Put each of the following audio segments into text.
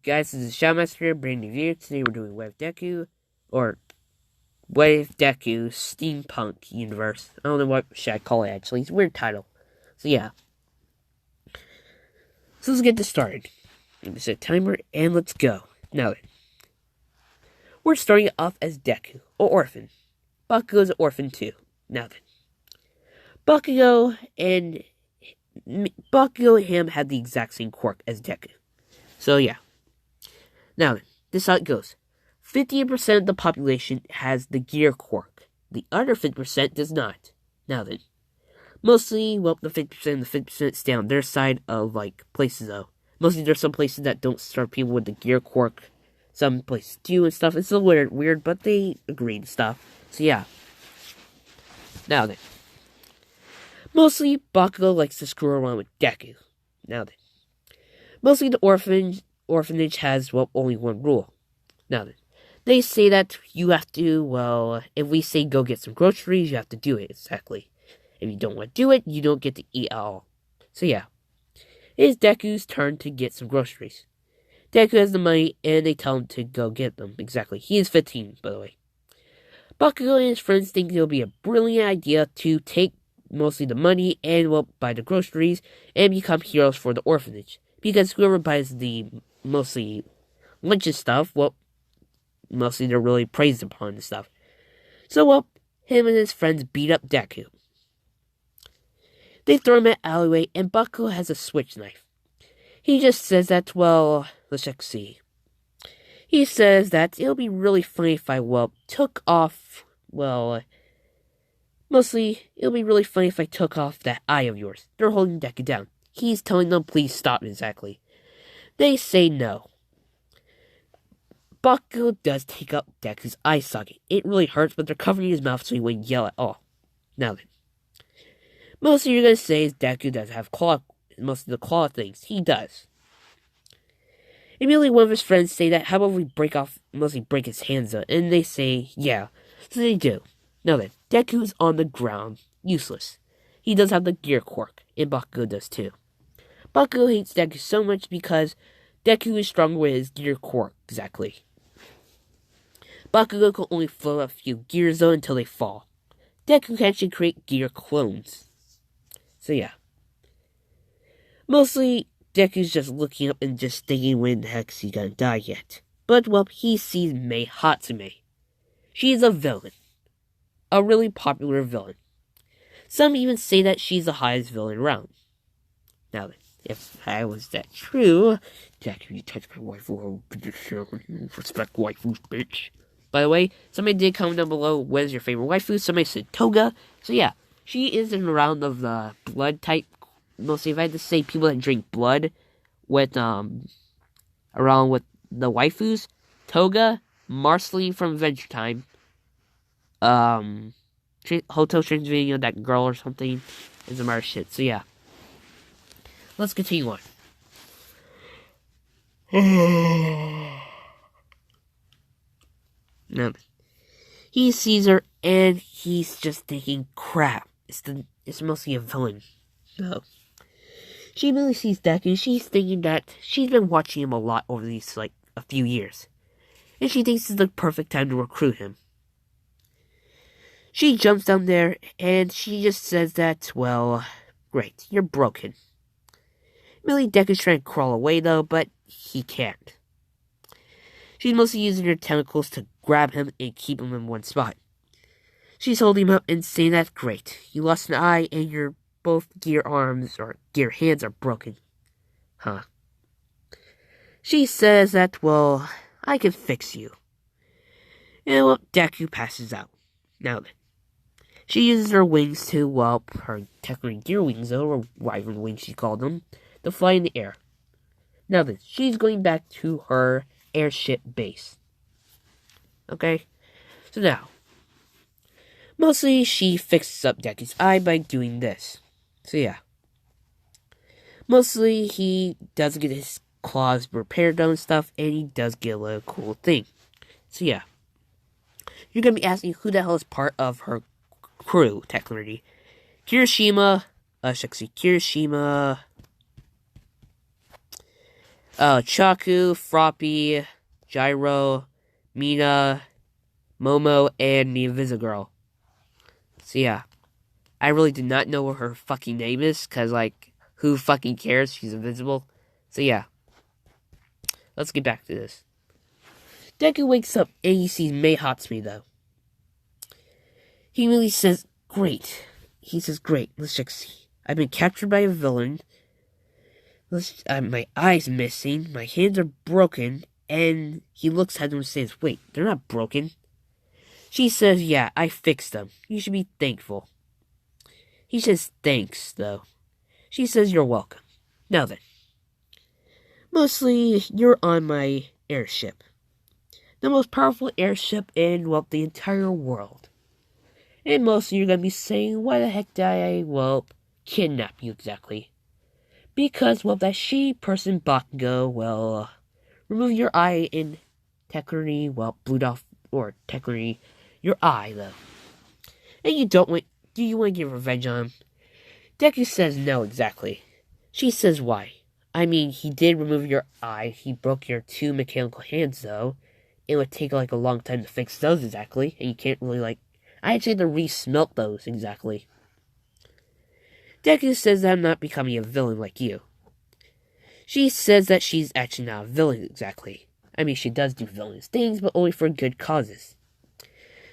guys, this is Showmaster here, bringing you today. We're doing What If Deku, or What If Deku Steampunk Universe. I don't know what should I call it actually. It's a weird title. So yeah. So let's get this started. Let me set a timer and let's go. Now then. We're starting off as Deku, an orphan. Bakugo's an orphan too. Now then. Bakugo and him had the exact same quirk as Deku. So yeah. Now then, this is how it goes. 50% of the population has the gear quirk. The other 50% does not. Now then. Mostly, well, the 50% and the 50% stay on their side of, places, though. Mostly there's some places that don't start people with the gear quirk. Some places do and stuff. It's a little weird, but they agree and stuff. So yeah. Now then. Mostly, Bakugo likes to screw around with Deku. Now then. Mostly the orphanage has, well, only one rule. Now then, they say that you have to, well, if we say go get some groceries, you have to do it, exactly. If you don't want to do it, you don't get to eat at all. So yeah, it is Deku's turn to get some groceries. Deku has the money, and they tell him to go get them, exactly. He is 15, by the way. Bakugo and his friends think it'll be a brilliant idea to take mostly the money and, well, buy the groceries and become heroes for the orphanage. Because whoever buys the mostly lunch and stuff, well, mostly they're really praised upon and stuff. So, well, him and his friends beat up Deku. They throw him at alleyway, and Bakugo has a switch knife. He just says that, well, let's check see. He says that it'll be really funny if I, well, took off, well, mostly, it'll be really funny if I took off that eye of yours. They're holding Deku down. He's telling them, please stop, exactly. They say no. Bakugo does take up Deku's eye socket. It really hurts, but they're covering his mouth so he wouldn't yell at all. Now then. Mostly you're going to say is Deku does have most of the claw things. He does. Immediately one of his friends say that, how about we mostly break his hands up? And they say, yeah. So they do. Now then, Deku is on the ground. Useless. He does have the gear quirk, and Bakugo does too. Bakugo hates Deku so much because Deku is stronger with his gear quirk, exactly. Bakugo can only float a few gears though until they fall. Deku can actually create gear clones. So yeah. Mostly, Deku's just looking up and just thinking when the heck's he gonna die yet. But, well, he sees Mei Hatsume. She's a villain. A really popular villain. Some even say that she's the highest villain around. Now then, if that was that true, Deku, you touch my waifu, respect waifus, bitch. By the way, somebody did comment down below, what is your favorite waifu? Somebody said Toga. So yeah, she is in the round of the blood type. Mostly, if I had to say people that drink blood with, around with the waifus, Toga, Marceline from Adventure Time, Hotel Transylvania, that girl or something, is a murder shit. So yeah. Let's continue on. Now, he sees her and he's just thinking, crap, it's mostly a villain. No. She immediately sees Deku and she's thinking that she's been watching him a lot over these, a few years. And she thinks it's the perfect time to recruit him. She jumps down there and she just says that, well, great, you're broken. Immediately Deku's trying to crawl away though, but he can't. She's mostly using her tentacles to grab him and keep him in one spot. She's holding him up and saying that's great. You lost an eye and your both gear arms or gear hands are broken. Huh. She says that, well, I can fix you. And well, Deku passes out. Now then. She uses her wings to, well, her technically gear wings though, or wyvern wings she called them, to fly in the air. Now then, she's going back to her airship base. Okay? So now, mostly she fixes up Deku's eye by doing this. So yeah. Mostly he does get his claws repaired and stuff, and he does get a little cool thing. So yeah. You're going to be asking who the hell is part of her crew, technically. Kirishima, Chaku, Froppy, Gyro, Mina, Momo, and the Invisigirl. So yeah, I really did not know what her fucking name is, cause like, who fucking cares? She's invisible. So yeah, let's get back to this. Deku wakes up and he sees Mei Hatsumi though. He really says, great. He says, great, let's check see. I've been captured by a villain. My eye's missing, my hands are broken, and he looks at them and says, wait, they're not broken. She says, yeah, I fixed them. You should be thankful. He says, thanks, though. She says, you're welcome. Now then. Mostly, you're on my airship. The most powerful airship in, well, the entire world. And mostly you're gonna be saying, why the heck did I, well, kidnap you exactly? Because, well, that person Bakugo, well, remove your eye and technically, well, blew off, or technically, your eye, though. And do you want to get revenge on him? Deku says no, exactly. She says why. I mean, he did remove your eye, he broke your 2 mechanical hands, though. It would take, like, a long time to fix those, exactly, and you can't really, like, I actually had to re-smelt those, exactly. Deku says that I'm not becoming a villain like you. She says that she's actually not a villain, exactly. I mean, she does do villainous things, but only for good causes.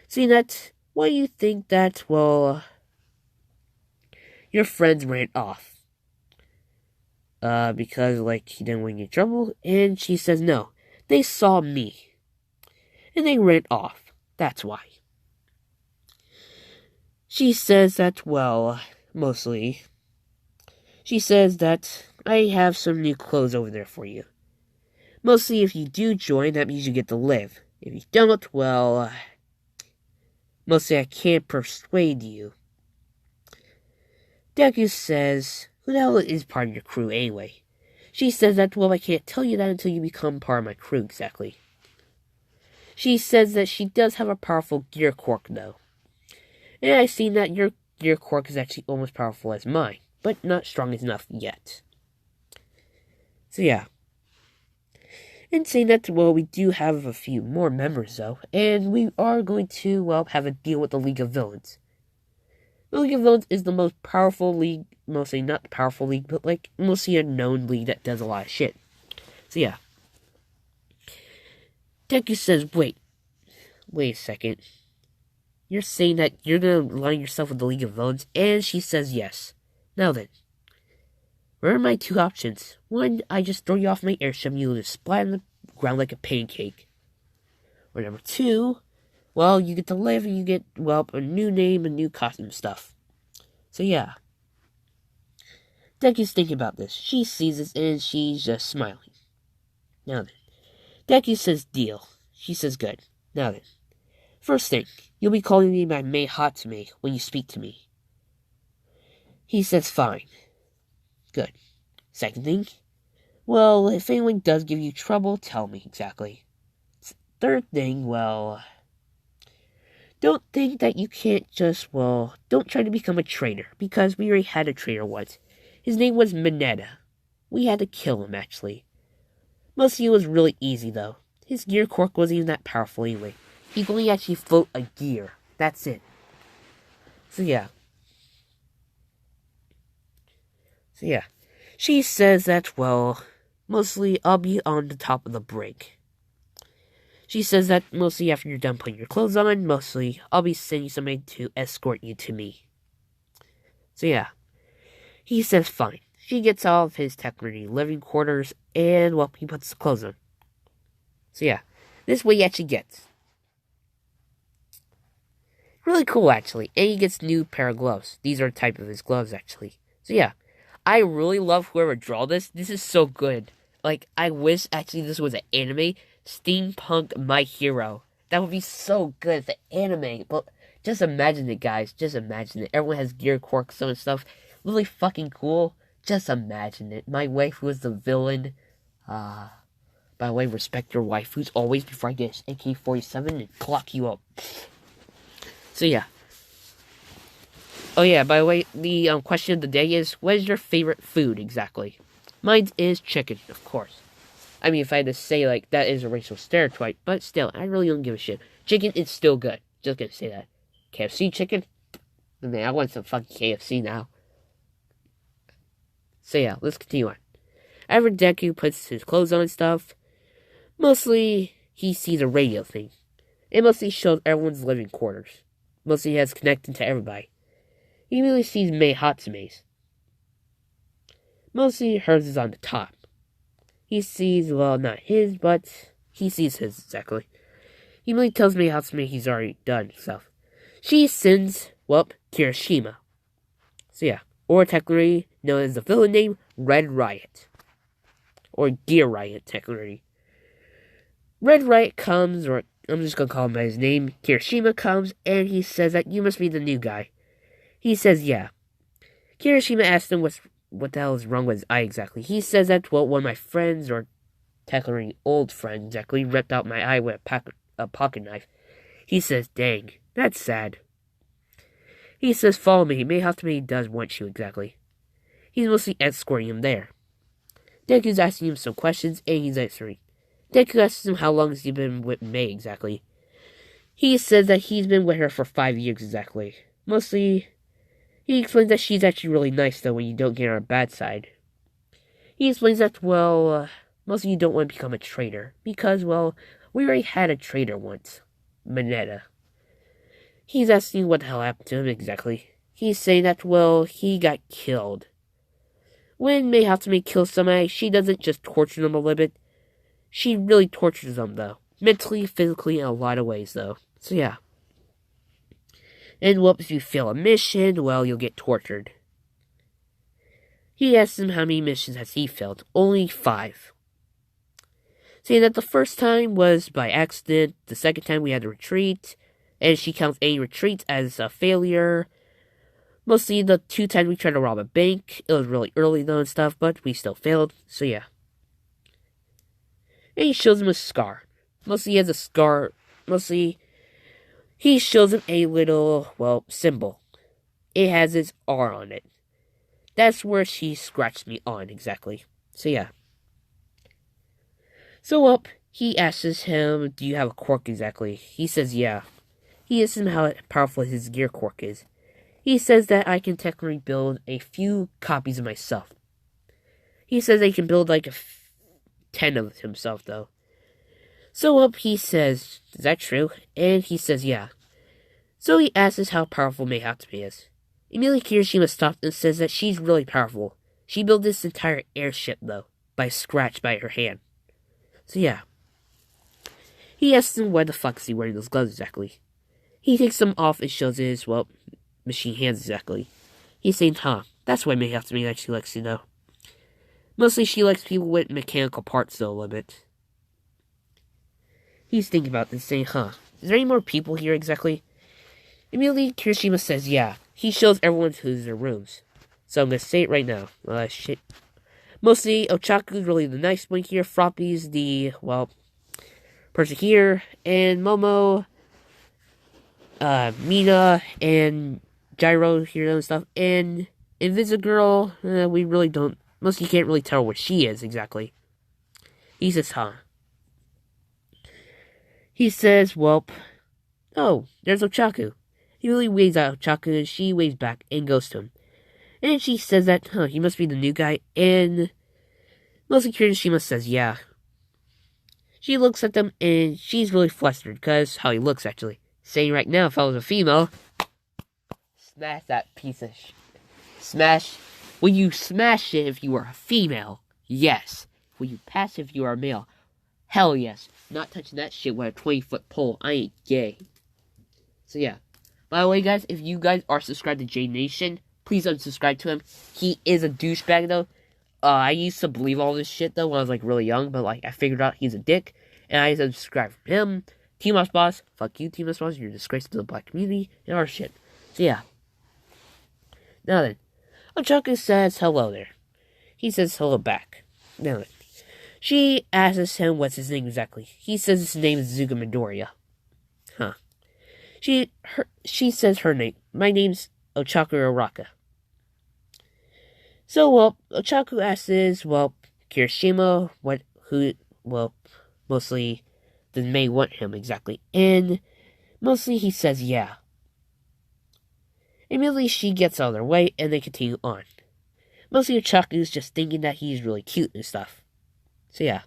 Seeing that, why do you think that, well, your friends ran off? Because, like, he didn't want to get in trouble, and she says no. They saw me. And they ran off. That's why. She says that, well, mostly. She says that I have some new clothes over there for you. Mostly if you do join, that means you get to live. If you don't, well, mostly I can't persuade you. Deku says, who the hell is part of your crew anyway? She says that, well, I can't tell you that until you become part of my crew, exactly. She says that she does have a powerful gear quirk, though. And I've seen that your gear quirk is actually almost powerful as mine, but not strong enough yet. So yeah. And saying that, well, we do have a few more members, though, and we are going to, well, have a deal with the League of Villains. The League of Villains is the most powerful league, mostly not the powerful league, but, like, mostly a known league that does a lot of shit. So yeah. Deku says, wait a second. You're saying that you're gonna align yourself with the League of Villains? And she says yes. Now then. What are my 2 options? 1, I just throw you off my airship and you'll just splat on the ground like a pancake. Or number 2, well, you get to live and you get, well, a new name and new costume stuff. So yeah. Deku's thinking about this. She sees this and she's just smiling. Now then. Deku says deal. She says good. Now then. First thing, you'll be calling me by Mei Hatsumi when you speak to me. He says fine. Good. Second thing, well, if anyone does give you trouble, tell me exactly. Third thing, well, don't think that you can't just, well, don't try to become a traitor, because we already had a traitor once. His name was Mineta. We had to kill him, actually. Mostly it was really easy, though. His gear quirk wasn't even that powerful anyway. He could only actually float a gear. That's it. So yeah. She says that, well, mostly I'll be on the top of the brig. She says that mostly after you're done putting your clothes on, mostly I'll be sending somebody to escort you to me. So yeah. He says fine. She gets out of his technically living quarters and, well, he puts the clothes on. So yeah. This is what he actually gets. Really cool, actually. And he gets new pair of gloves. These are the type of his gloves, actually. So yeah. I really love whoever draw this. This is so good. Like, I wish actually this was an anime. Steampunk My Hero. That would be so good. It's an anime. But just imagine it, guys. Just imagine it. Everyone has gear quirks and stuff. Really fucking cool. Just imagine it. My wife who is the villain. By the way, respect your wife who's always before I get AK-47 and clock you up. So yeah. Oh yeah, by the way, the question of the day is, what is your favorite food exactly? Mine is chicken, of course. I mean, if I had to say, like, that is a racial stereotype, but still, I really don't give a shit. Chicken is still good. Just gonna say that. KFC chicken? Man, I want some fucking KFC now. So yeah, let's continue on. After Deku puts his clothes on and stuff, mostly he sees a radio thing. It mostly shows everyone's living quarters. Mostly he has connected to everybody. He immediately sees Mei Hatsume's. Mostly hers is on the top. He sees, well, not his, but he sees his, exactly. He immediately tells Mei Hatsume he's already done stuff. She sends, well, Kirishima. So yeah, or technically known as the villain name, Red Riot. Or Gear Riot, technically. Red Riot comes, or I'm just gonna call him by his name, Kirishima comes, and he says that you must be the new guy. He says, yeah. Kirishima asks him what the hell is wrong with his eye exactly. He says that, well, one of my friends, or technically old friend exactly, ripped out my eye with a pocket knife. He says, dang, that's sad. He says, follow me. Mei Hatsume does want you exactly. He's mostly escorting him there. Deku's asking him some questions, and he's answering. Deku asks him how long has he been with Mei exactly. He says that he's been with her for 5 years exactly. Mostly, he explains that she's actually really nice though when you don't get on her bad side. He explains that, well, mostly you don't want to become a traitor. Because, well, we already had a traitor once. Mineta. He's asking what the hell happened to him exactly. He's saying that, well, he got killed. When Mei Hatsume kills somebody, she doesn't just torture them a little bit. She really tortures them, though. Mentally, physically, in a lot of ways, though. So, yeah. And, well, if you fail a mission, well, you'll get tortured. He asks him how many missions has he failed. Only 5. Saying that the first time was by accident, the second time we had to retreat, and she counts any retreats as a failure. Mostly the 2 times we tried to rob a bank, it was really early though and stuff, but we still failed, so yeah. And he shows him a scar. Mostly he has a scar, mostly he shows him a little, well, symbol. It has his R on it. That's where she scratched me on, exactly. So yeah. So he asks him, do you have a quirk exactly? He says yeah. He asks him how powerful his gear quirk is. He says that I can technically build a few copies of myself. He says he can build like 10 of himself though. So he says, is that true? And he says yeah. So he asks how powerful Mei Hatsume is. Immediately Kirishima stops and says that she's really powerful. She built this entire airship though, by scratch by her hand. So yeah. He asks him why the fuck is he wearing those gloves exactly. He takes them off and shows his, well, machine hands exactly. He's saying, that's why Mei Hatsume actually likes you though. Mostly she likes people with mechanical parts though a little bit. He's thinking about this saying, is there any more people here exactly? Immediately Kirishima says, yeah. He shows everyone who's their rooms. So I'm gonna say it right now. Shit. Mostly Ochaku's really the nice one here. Froppy's the, well, person here. And Momo, Mina, and Gyro here and stuff. And Invisigirl, we really don't, mostly can't really tell what she is exactly. He says, He says, well, oh, there's Ochaku. He really waves at Ochaku and she waves back and goes to him. And she says that, he must be the new guy. And mostly Kirishima says, yeah. She looks at them and she's really flustered because how he looks actually. Saying right now, if I was a female, smash that piece of smash. Will you smash it if you are a female? Yes. Will you pass if you are a male? Hell yes. Not touching that shit with a 20-foot pole. I ain't gay. So yeah. By the way, guys, if you guys are subscribed to J Nation, please unsubscribe to him. He is a douchebag though. I used to believe all this shit though when I was like really young, but like I figured out he's a dick, and I unsubscribed from him. Team Us Boss, fuck you, Team Us Boss. You're a disgrace to the black community and our shit. So yeah. Now then, Ochaku says hello there. He says hello back. Now then, she asks him what's his name exactly. He says his name is Zuga Midoriya. She says her name. My name's Ochaku Araka. So, Ochaku asks, Kirishima, well, mostly the May want him exactly. And mostly he says yeah. Immediately she gets out of their way and they continue on. Mostly Chaku's just thinking that he's really cute and stuff. So yeah.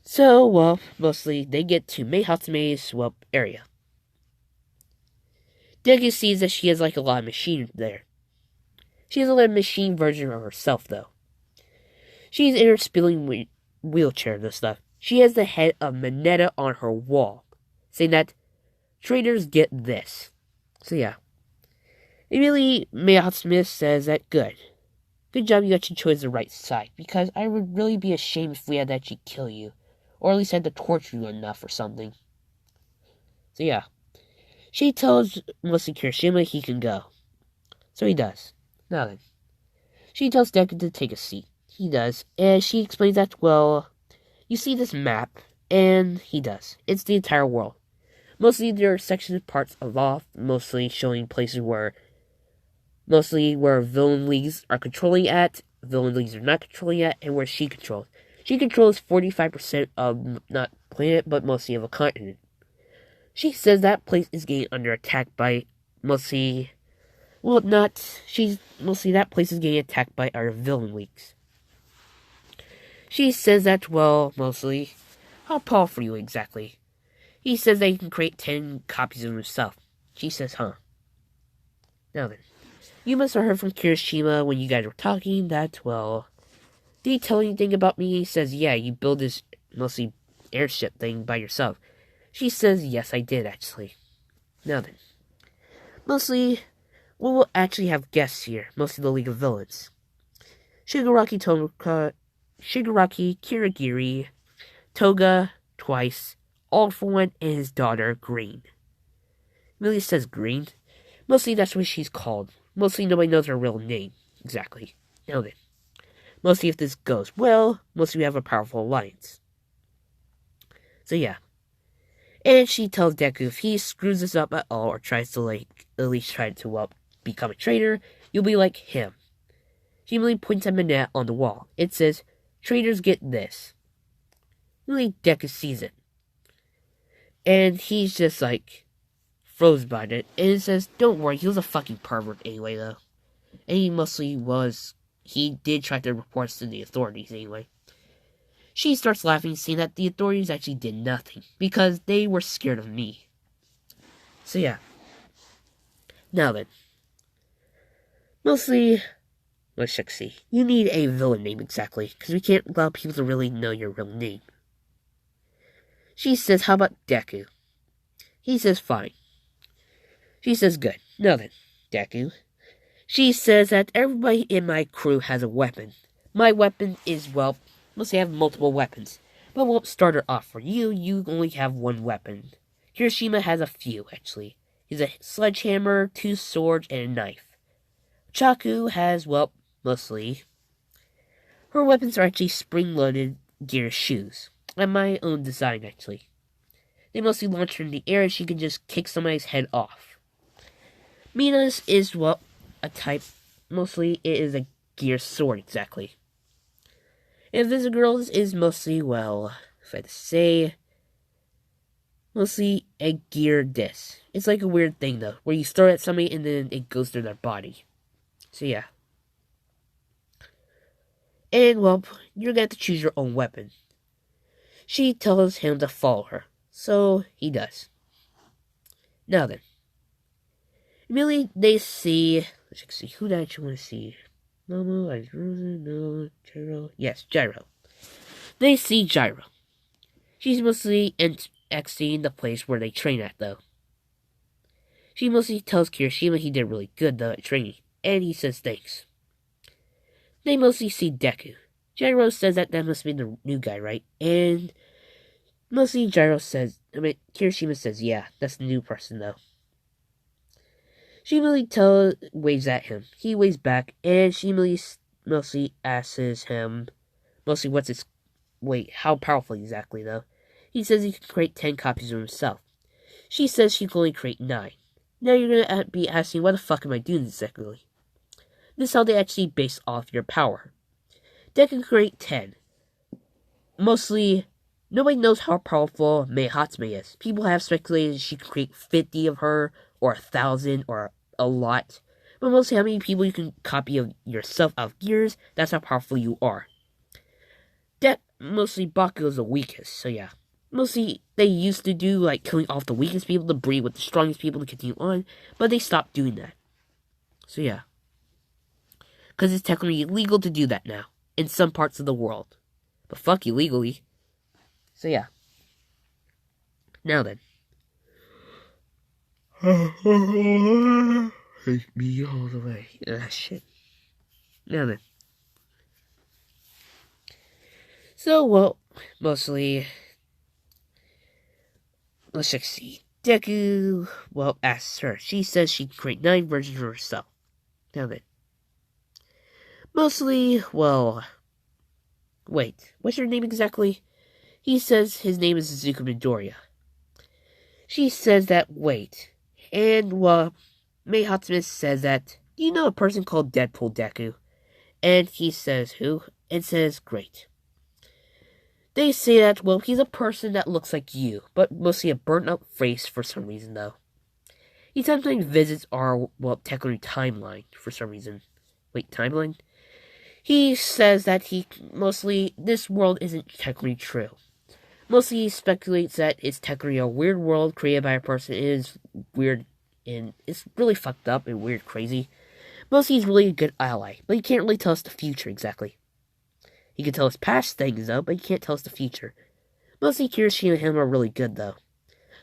So, well, mostly they get to Mei Hatsume's, well, area. Deku sees that she has like a lot of machine there. She has a little machine version of herself though. She's in her spilling wheelchair and stuff. She has the head of Mineta on her wall, saying that traitors get this. So yeah. Immediately, Mei Hatsume says that good. Good job you actually chose the right side, because I would really be ashamed if we had to actually kill you. Or at least had to torture you enough or something. So yeah. She tells mostly Kirishima he can go. So he does. Now then. She tells Deku to take a seat. He does. And she explains that, well, you see this map, and he does. It's the entire world. Mostly there are sections of parts aloft, mostly showing places where villain leagues are controlling at, villain leagues are not controlling at, and where she controls. She controls 45% of, not planet, but mostly of a continent. She says that place is getting under attack by that place is getting attacked by our villain leagues. She says that, well, mostly, how powerful are you exactly? He says that he can create 10 copies of himself. She says, huh. Now then, you must have heard from Kirishima when you guys were talking that, well, did he tell anything about me? He says, yeah, you build this mostly airship thing by yourself. She says, yes, I did, actually. Now then, mostly, we will actually have guests here, mostly the League of Villains. Shigaraki Kirigiri, Toga, twice, All for One, and his daughter, Green. Millie says Green. Mostly that's what she's called. Mostly nobody knows her real name, exactly. Now then. Mostly if this goes well, mostly we have a powerful alliance. So yeah. And she tells Deku if he screws this up at all or tries to at least try to become a traitor, you'll be like him. She immediately points at Minette on the wall. It says, traitors get this. Immediately Deku sees it. And he's just froze by it. And it says, don't worry, he was a fucking pervert anyway though. And he did try to report to the authorities anyway. She starts laughing, saying that the authorities actually did nothing, because they were scared of me. So yeah. Now then. Mostly, let's see. You need a villain name exactly, because we can't allow people to really know your real name. She says, how about Deku? He says, fine. She says, good. Now then, Deku. She says that everybody in my crew has a weapon. My weapon is, mostly have multiple weapons. But won't start her off for you. You only have one weapon. Kirishima has a few, actually. He's a sledgehammer, 2 swords, and a knife. Chaku has, mostly. Her weapons are actually spring-loaded gear shoes. And my own design, actually. They mostly launch her in the air and she can just kick somebody's head off. Mina's is, a type. Mostly it is a gear sword, exactly. And Visagirl's is mostly, if I had to say, mostly a gear disc. It's like a weird thing, though, where you throw it at somebody and then it goes through their body. So, yeah. And, you're gonna have to choose your own weapon. She tells him to follow her, so he does. Now then. Immediately, they see, let's see, who do I actually want to see? Momo, no, Gyro. Yes, Gyro. They see Gyro. She's mostly exiting the place where they train at, though. She mostly tells Kirishima he did really good, though, at training, and he says thanks. They mostly see Deku. Gyro says that must be the new guy, right? And mostly Kirishima says, yeah, that's the new person, though. She immediately waves at him. He waves back, and she mostly asks him, how powerful exactly, though. He says he can create 10 copies of himself. She says she can only create 9. Now you're gonna be asking, what the fuck am I doing exactly? This is how they actually base off your power. Deku can create 10. mostly, nobody knows how powerful Mei Hatsume is. People have speculated she can create 50 of her, or 1,000, or a lot. But mostly how many people you can copy of yourself out of gears, that's how powerful you are. That mostly Bakugo is the weakest, so yeah. Mostly they used to do like killing off the weakest people to breed with the strongest people to continue on, but they stopped doing that. So yeah. Because it's technically illegal to do that now, in some parts of the world. But fuck illegally. So yeah. Now then. Take me all the way. Ah, shit. Now then. So, well, mostly... Let's just see. Deku, well, asks her. She says she can create 9 versions of herself. Now then. Mostly, well... Wait, what's her name exactly? He says his name is Izuku Midoriya. She says that, wait. And, well, Mei Hatsume says that, do you know a person called Deadpool Deku? And he says, who? And says, great. They say that, well, he's a person that looks like you, but mostly a burnt-out face for some reason, though. He sometimes visits our, well, technically timeline for some reason. Wait, timeline? He says that this world isn't technically true. Mostly he speculates that it's technically a weird world created by a person. It is weird and it's really fucked up and weird, crazy. Mostly he's really a good ally, but he can't really tell us the future exactly. He can tell us past things, though, but he can't tell us the future. Mostly Kirishi and him are really good, though.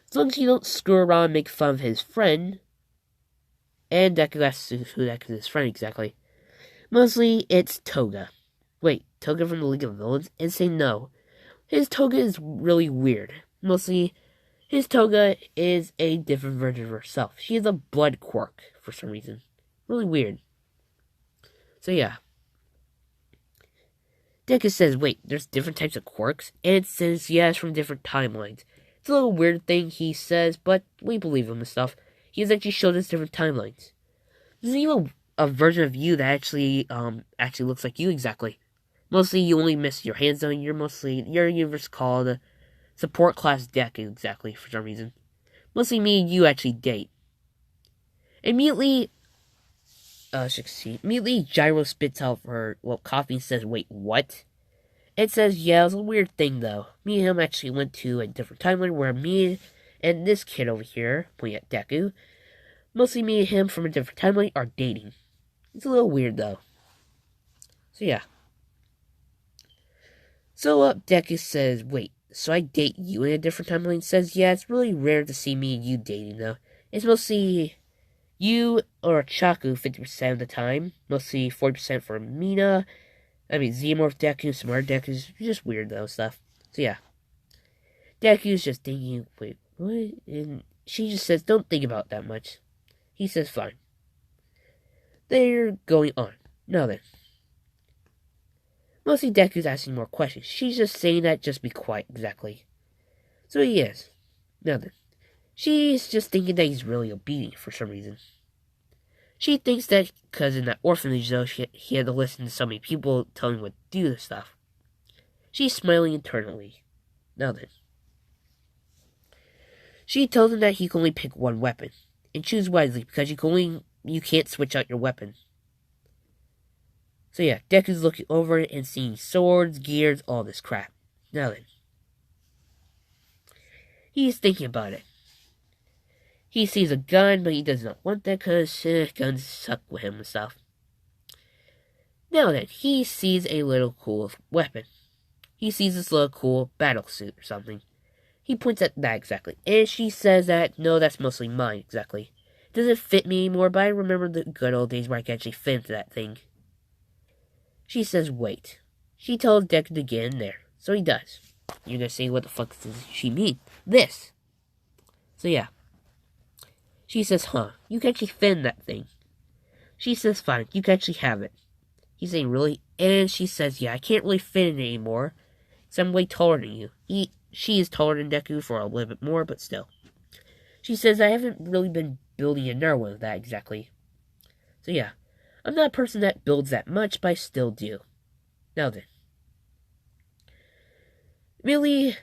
As long as you don't screw around and make fun of his friend. And Deku asks who Deku is his friend exactly. Mostly it's Toga. Wait, Toga from the League of Villains? And say no. His Toga is really weird. Mostly, his Toga is a different version of herself. She has a blood quirk, for some reason. Really weird. So yeah. Deku says, wait, there's different types of quirks? And it says, yeah, it's from different timelines. It's a little weird thing he says, but we believe him and stuff. He has actually showed us different timelines. There's even a version of you that actually looks like you exactly. Mostly you only miss your hands on. Your universe called support class Deku exactly for some reason. Mostly me and you actually date. Immediately, Gyro spits out her, coffee and says, wait, what? It says, yeah, it was a weird thing though. Me and him actually went to a different timeline where me and this kid over here, pointing at Deku, mostly me and him from a different timeline are dating. It's a little weird though. So yeah. So Deku says, wait, so I date you in a different timeline? Says, yeah, it's really rare to see me and you dating though. It's mostly you or Chaku 50% of the time. Mostly 40% for Mina. Xenomorph Deku, some other Dekus. Just weird though stuff. So yeah. Deku's just thinking, wait, what? And she just says, don't think about that much. He says, fine. They're going on. Now then. Mostly Deku's asking more questions. She's just saying that just be quiet, exactly. So he is. Now then. She's just thinking that he's really obedient for some reason. She thinks that because in that orphanage, though, he had to listen to so many people telling him what to do this stuff. She's smiling internally. Now then. She tells him that he can only pick one weapon. And choose wisely, because you can't switch out your weapon. So yeah, Deku's looking over it and seeing swords, gears, all this crap. Now then. He's thinking about it. He sees a gun, but he does not want that because guns suck with him and stuff. Now then, he sees a little cool weapon. He sees this little cool battle suit or something. He points at that exactly. And she says that, no, that's mostly mine exactly. It doesn't fit me anymore, but I remember the good old days where I could actually fit into that thing. She says, wait. She tells Deku to get in there. So he does. You're gonna say, what the fuck does she mean? This. So yeah. She says, huh, you can actually fit in that thing. She says, fine, you can actually have it. He's saying, really? And she says, yeah, I can't really fit in it anymore. Because I'm way taller than you. She is taller than Deku for a little bit more, but still. She says, I haven't really been building another one of that exactly. So yeah, I'm not a person that builds that much, but I still do. Now then. Really,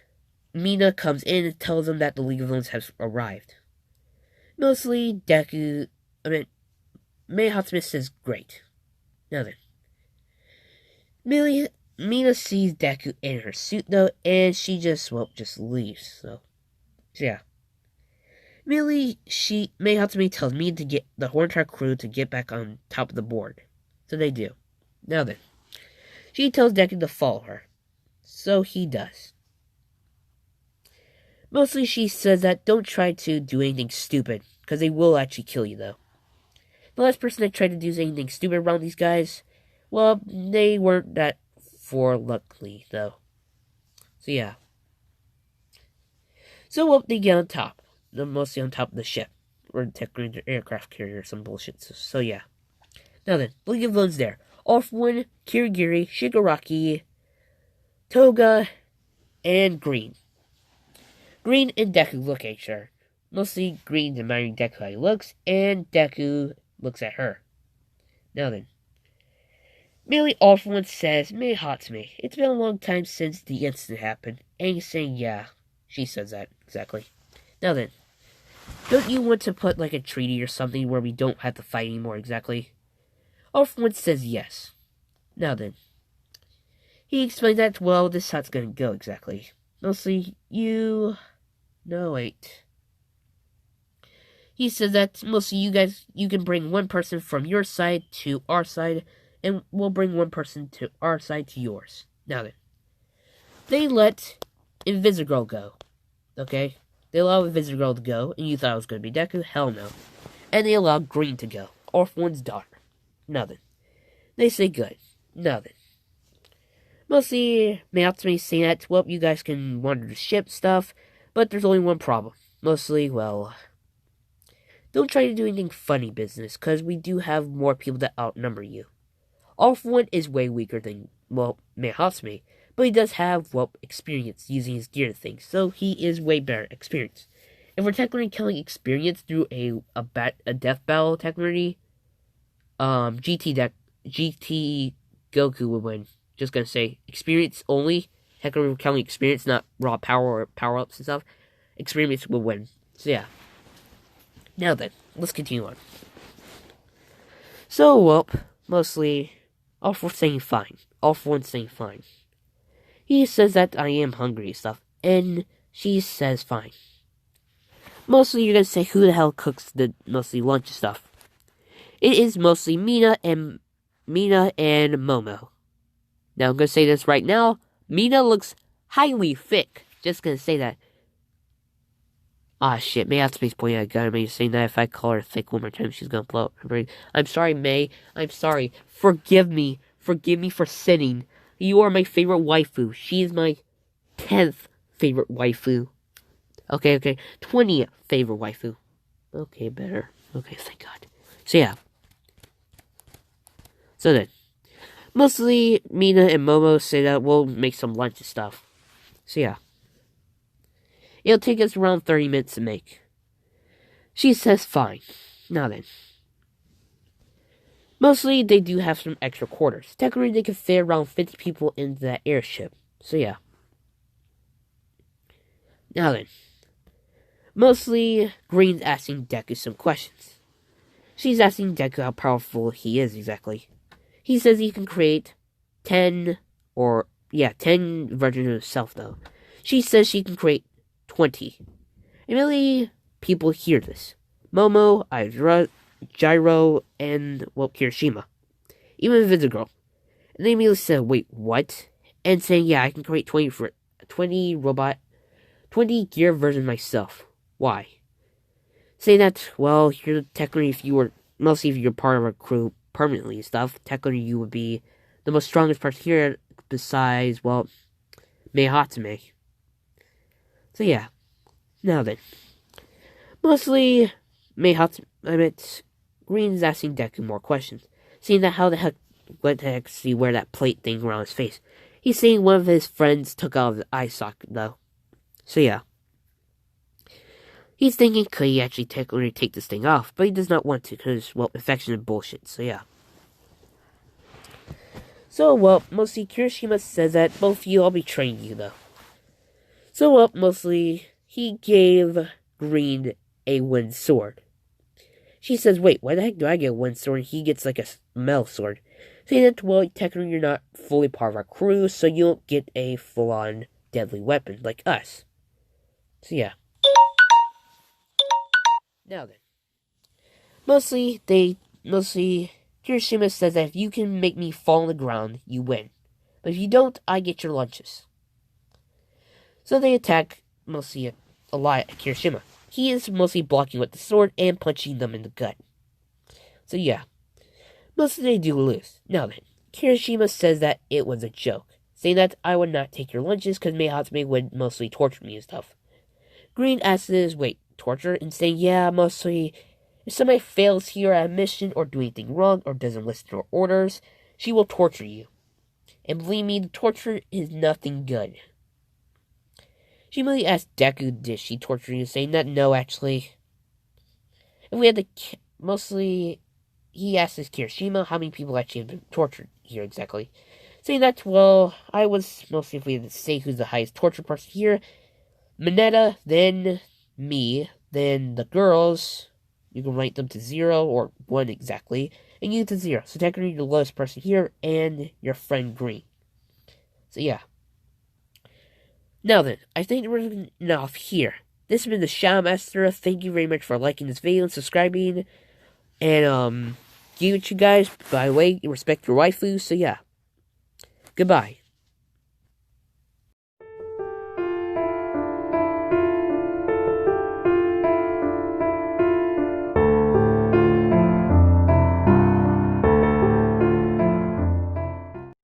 Mina comes in and tells them that the League of Villains has arrived. Mostly, May Hatsumi says, great. Now then. Mina sees Deku in her suit, though, and she just leaves, so yeah. May Hatsumi tells Mina to get the whole entire crew to get back on top of the board. So they do. Now then. She tells Deku to follow her. So he does. Mostly she says that don't try to do anything stupid, because they will actually kill you, though. The last person that tried to do anything stupid around these guys, well, they weren't that luckily, though. So yeah. So they get on top. They're mostly on top of the ship. Or technically the aircraft carrier or some bullshit. So yeah. Now then, League of Villains there. All for One, Kirigiri, Shigaraki, Toga, and Green. Green and Deku look at each other. Mostly Green's admiring Deku how he looks, and Deku looks at her. Now then. Merely All for One says, May Hatsumi, it's been a long time since the incident happened. And he's saying, yeah. She says that, exactly. Now then. Don't you want to put like a treaty or something where we don't have to fight anymore, exactly? All for One says yes. Now then. He explains that, well, this is how it's gonna go, exactly. Mostly, No, wait. He says that mostly you can bring one person from your side to our side, and we'll bring one person to our side to yours. Now then. They let Invisigirl go. Okay? They allowed Invisigirl to go, and you thought it was going to be Deku? Hell no. And they allowed Green to go. All for One's daughter. Nothing. They say good. Nothing. Mostly, Naotsumi saying that, well, you guys can wander the ship stuff, but there's only one problem. Mostly, well, don't try to do anything funny business, because we do have more people that outnumber you. All for One is way weaker than, well, Naotsumi, but he does have, well, experience using his gear things, so he is way better experienced. If we're technically counting experience through a death battle, technically, GT Goku would win. Just gonna say, experience only. Technically, we're counting experience, not raw power or power-ups and stuff. Experience will win. So yeah. Now then, let's continue on. So, well, mostly, All for saying fine. All for One saying fine. He says that I am hungry and stuff, and she says fine. Mostly you're gonna say who the hell cooks the mostly lunch and stuff. It is mostly Mina and Momo. Now I'm gonna say this right now. Mina looks highly thick. Just gonna say that. Ah shit, May have to be pointing at a gun at me saying that if I call her thick one more time, she's gonna blow up her brain. I'm sorry, May. I'm sorry. Forgive me. Forgive me for sinning. You are my favorite waifu. She is my 10th favorite waifu. Okay. 20th favorite waifu. Okay, better. Okay, thank God. So yeah. So then. Mostly, Mina and Momo say that we'll make some lunch and stuff. So yeah. It'll take us around 30 minutes to make. She says fine. Now then. Mostly, they do have some extra quarters. Technically, they can fit around 50 people into that airship. So yeah. Now then. Mostly, Green's asking Deku some questions. She's asking Deku how powerful he is exactly. He says he can create 10 versions of himself, though. She says she can create 20. And really, people hear this. Momo, Gyro, and, well, Kirishima. Even Invisigirl. And they immediately said, wait, what? And saying, yeah, I can create 20 gear versions myself. Why? Saying that, well, you're technically, if you're part of our crew permanently and stuff, technically you would be the most strongest person here besides, well, May Hatsumi. So yeah. Now then. Mostly, Green's asking Deku more questions. Saying that what the heck does he wear that plate thing around his face? He's saying one of his friends took out the eye socket, though. So yeah. He's thinking, could he actually take this thing off? But he does not want to, because, well, infection and bullshit, so yeah. So, well, mostly Kirishima says that both of you, I'll be training you, though. So, well, mostly, he gave Green a wooden sword. She says, wait, why the heck do I get a wooden sword? He gets like a metal sword. Saying that, well, technically you're not fully part of our crew, so you don't get a full-on deadly weapon like us. So, yeah. Now then. Mostly, Kirishima says that if you can make me fall on the ground, you win. But if you don't, I get your lunches. So they attack mostly a lot at Kirishima. He is mostly blocking with the sword and punching them in the gut. So yeah, mostly they do lose. Now then, Kirishima says that it was a joke, saying that I would not take your lunches because Hatsume would mostly torture me and stuff. Green asks, wait, torture? And saying, yeah, mostly, if somebody fails here at a mission or do anything wrong or doesn't listen to her orders, she will torture you. And believe me, the torture is nothing good. She immediately asked Deku, did she torture you? Saying that, no, actually. And we had mostly, he asked Kirishima how many people actually have been tortured here exactly. Saying that, well, I was mostly, if we had to say who's the highest tortured person here, Mineta, then me, then the girls, you can rank them to 0 or 1 exactly, and you to 0. So technically the lowest person here, and your friend Green. So yeah. Now then, I think we're enough here. This has been the Shadow Master. Thank you very much for liking this video and subscribing. And, give it you guys, by the way, respect your waifu, so yeah. Goodbye.